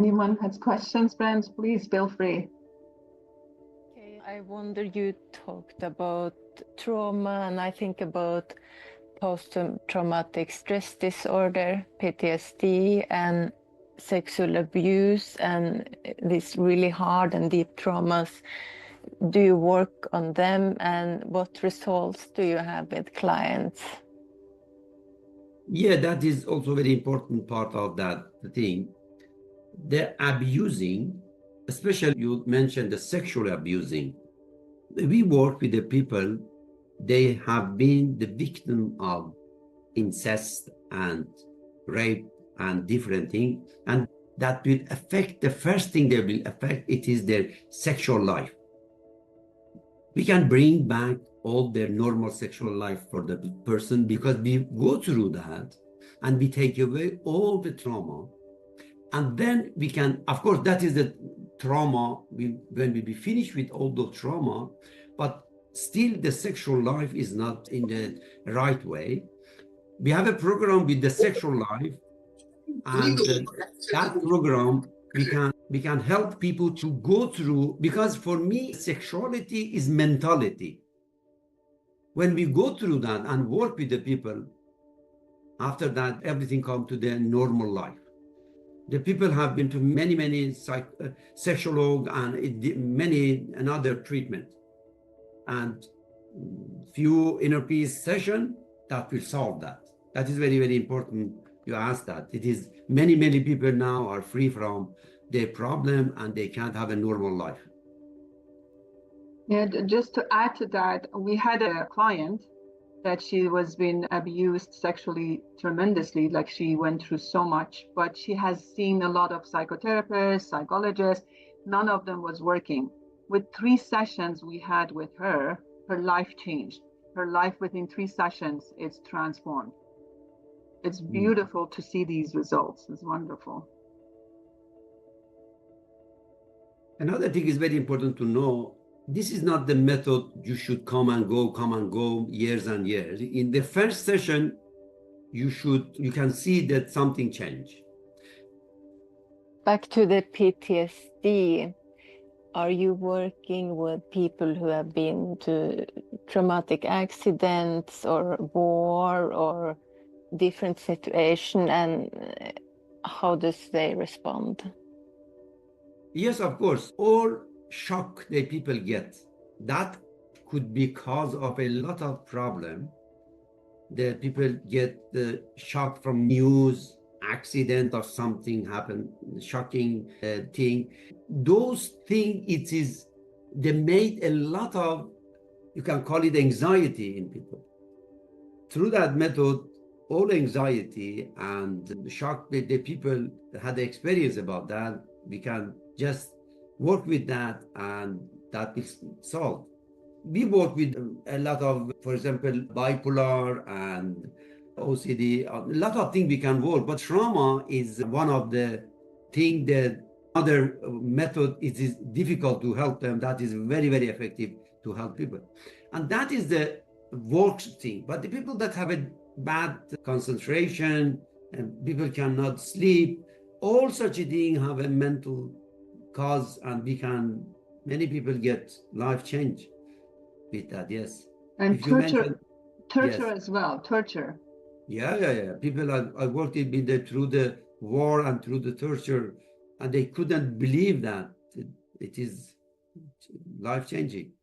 Anyone has questions, friends, please feel free. Okay, I wonder, you talked about trauma, and I think about post-traumatic stress disorder, PTSD, and sexual abuse, and these really hard and deep traumas. Do you work on them, and what results do you have with clients? Yeah, that is also very important part of that thing. The abusing, especially you mentioned the sexual abusing. We work with the people, they have been the victim of incest and rape and different things, and that will affect, the first thing they will affect, it is their sexual life. We can bring back all their normal sexual life for the person because we go through that and we take away all the trauma. And then we can, of course, that is the trauma, when we be finished with all the trauma, but still the sexual life is not in the right way. We have a program with the sexual life, and that program, we can help people to go through, because for me, sexuality is mentality. When we go through that and work with the people, after that, everything comes to their normal life. The people have been to many sexolog and many another treatment, and few InnerPeace session that will solve that. That is very, very important. You ask that. It is many people now are free from their problem and they can't have a normal life. Yeah, just to add to that, we had a client that she was being abused sexually tremendously, like she went through so much, but she has seen a lot of psychotherapists, psychologists, none of them was working. With 3 sessions we had with her, her life changed. Her life within 3 sessions is transformed. It's beautiful to see these results. It's wonderful. Another thing is very important to know, this is not the method you should come and go years and years. In the first session, you can see that something changed. Back to the PTSD, are you working with people who have been to traumatic accidents or war or different situation, and how does they respond? Yes, of course. All shock that people get, that could be cause of a lot of problem. The people get the shock from news, accident or something happened, shocking thing. Those things, they made a lot of, you can call it anxiety in people. Through that method, all anxiety and shock that the people had the experience about that, we can just work with that and that is solved. We work with a lot of, for example, bipolar and OCD, a lot of things we can work, but trauma is one of the things that other method it is difficult to help them. That is very, very effective to help people. And that is the work thing. But the people that have a bad concentration and people cannot sleep, all such a thing have a mental cause, and many people get life change with that, yes. And If you mentioned, torture yes. as well, torture. Yeah. People I worked with through the war and through the torture, and they couldn't believe that it is life-changing.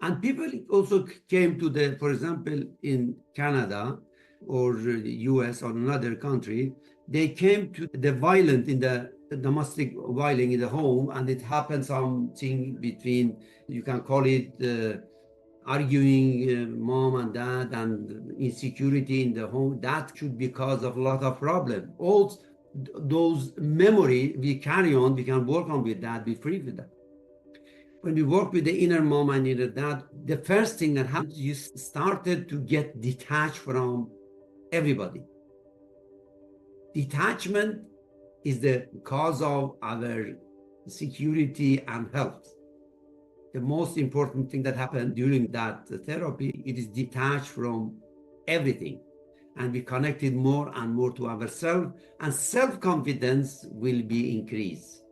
And people also came to for example, in Canada or the US or another country, they came to the violent in the domestic violence in the home, and it happened something between, you can call it arguing mom and dad and insecurity in the home. That should be cause of a lot of problem. All those memory we carry on, we can work on with that, be free with that. When we work with the inner mom and inner dad, the first thing that happens, you started to get detached from everybody. Detachment is the cause of our security and health. The most important thing that happened during that therapy, it is detached from everything. and we connected more and more to ourselves, and self-confidence will be increased.